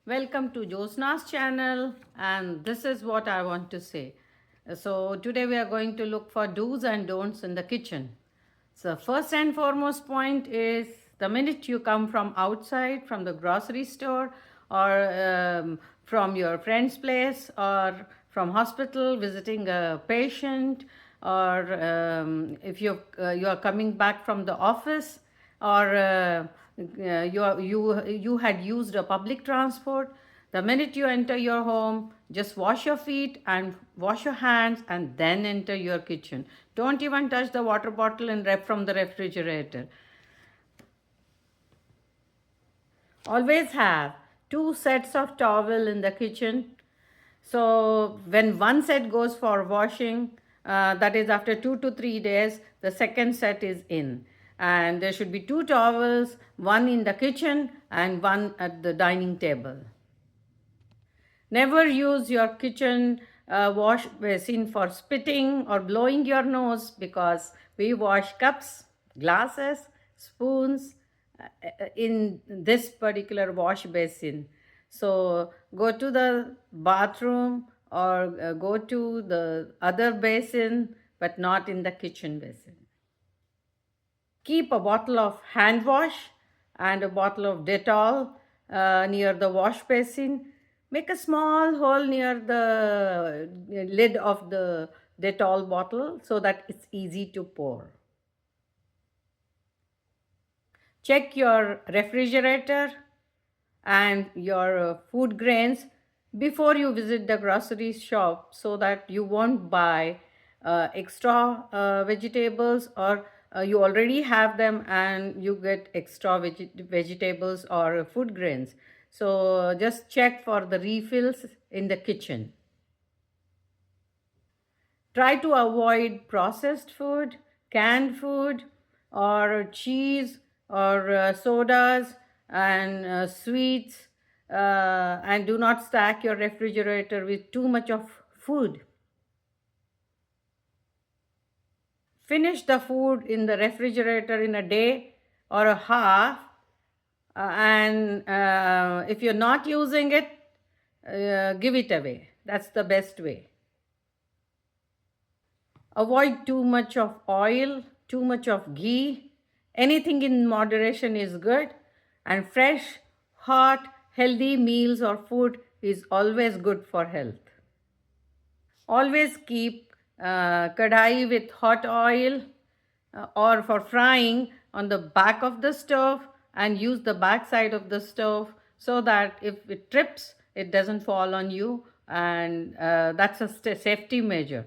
Welcome to Josna's channel, and this is what I want to say. So, today we are going to look for do's and don'ts in the kitchen. So, first and foremost point is the minute you come from outside, from the grocery store, or from your friend's place, or from hospital visiting a patient, or if you are coming back from the office, or you had used a public transport. The minute you enter your home, just wash your feet and wash your hands and then enter your kitchen. Don't even touch the water bottle and from the refrigerator. Always have two sets of towel in the kitchen. So when one set goes for washing, that is after 2 to 3 days, the second set is in. And there should be two towels, one in the kitchen and one at the dining table. Never use your kitchen wash basin for spitting or blowing your nose, because we wash cups, glasses, spoons in this particular wash basin. So go to the bathroom or go to the other basin, but not in the kitchen basin. Keep a bottle of hand wash and a bottle of Dettol near the wash basin. Make a small hole near the lid of the Dettol bottle so that it's easy to pour. Check your refrigerator and your food grains before you visit the grocery shop, so that you won't buy extra vegetables, or you already have them and you get extra vegetables or food grains. So just check for the refills in the kitchen. Try to avoid processed food, canned food, or cheese, or sodas and sweets, and do not stack your refrigerator with too much of food. Finish the food in the refrigerator in a day or a half, and if you're not using it, give it away. That's the best way. Avoid too much of oil, too much of ghee. Anything in moderation is good, and fresh, hot, healthy meals or food is always good for health. Always keep kadai with hot oil or for frying on the back of the stove, and use the back side of the stove so that if it trips, it doesn't fall on you, and that's a safety measure.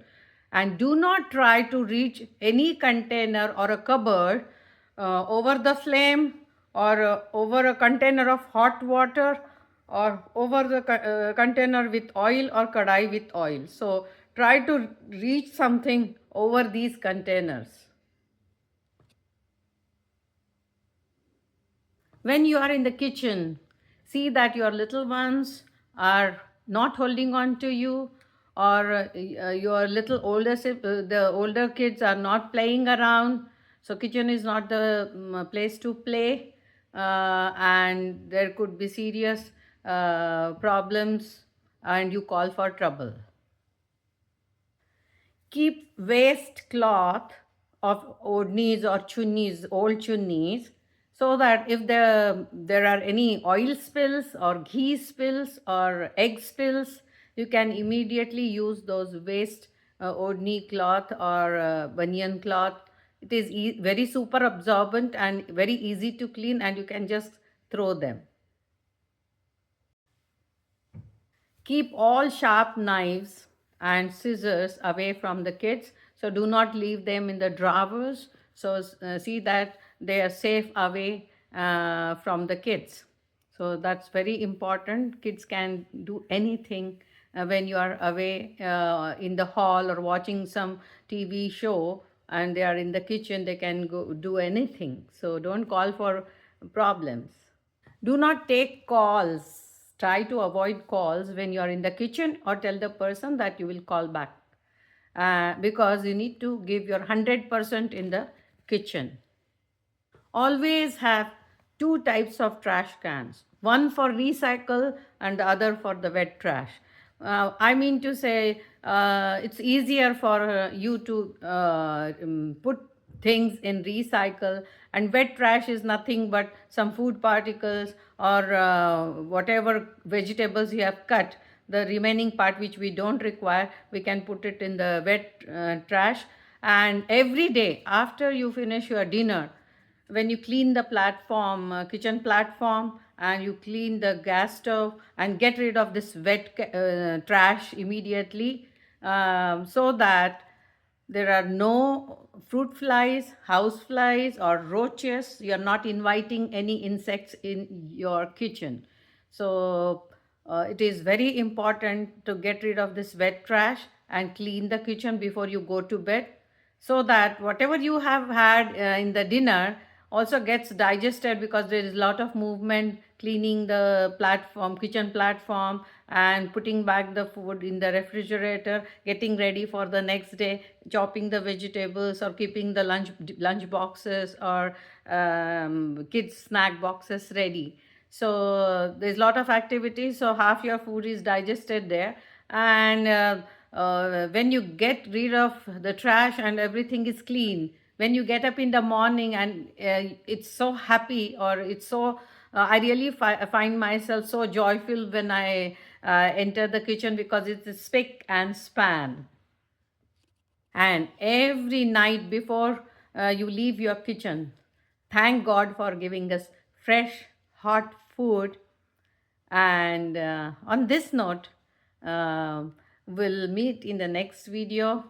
And do not try to reach any container or a cupboard over the flame, or over a container of hot water, or over the container with oil, or kadai with oil. So try to reach something over these containers. When you are in the kitchen, see that your little ones are not holding on to you, or your little the older kids are not playing around. So kitchen is not the place to play, and there could be serious problems, and you call for trouble. Keep waste cloth of odnis or chunnis, old chunnis, so that if there are any oil spills or ghee spills or egg spills, you can immediately use those waste odni cloth or banyan cloth. It is very super absorbent and very easy to clean, and you can just throw them. Keep all sharp knives and scissors away from the kids. So do not leave them in the drawers. So see that they are safe away from the kids. So that's very important. Kids can do anything when you are away in the hall or watching some TV show, and they are in the kitchen, they can go do anything. So don't call for problems. Do not take calls. Try to avoid calls when you are in the kitchen, or tell the person that you will call back, because you need to give your 100% in the kitchen. Always have two types of trash cans. one for recycle and the other for the wet trash. I mean to say, it's easier for you to put things in recycle, and wet trash is nothing but some food particles or whatever vegetables you have cut. The remaining part which we don't require, we can put it in the wet trash. And every day after you finish your dinner, when you clean the platform, kitchen platform, and you clean the gas stove and get rid of this wet trash immediately, so that there are no fruit flies, house flies, or roaches. You are not inviting any insects in your kitchen. So it is very important to get rid of this wet trash and clean the kitchen before you go to bed, so that whatever you have had in the dinner also gets digested, because there is a lot of movement cleaning the platform, kitchen platform, and putting back the food in the refrigerator, getting ready for the next day, chopping the vegetables, or keeping the lunch boxes or kids snack boxes ready. So there's a lot of activity, so half your food is digested there. And when you get rid of the trash and everything is clean, when you get up in the morning, and it's so happy, or it's so I really find myself so joyful when I enter the kitchen, because it's spick and span. And every night before you leave your kitchen, thank God for giving us fresh, hot food. And on this note, we'll meet in the next video.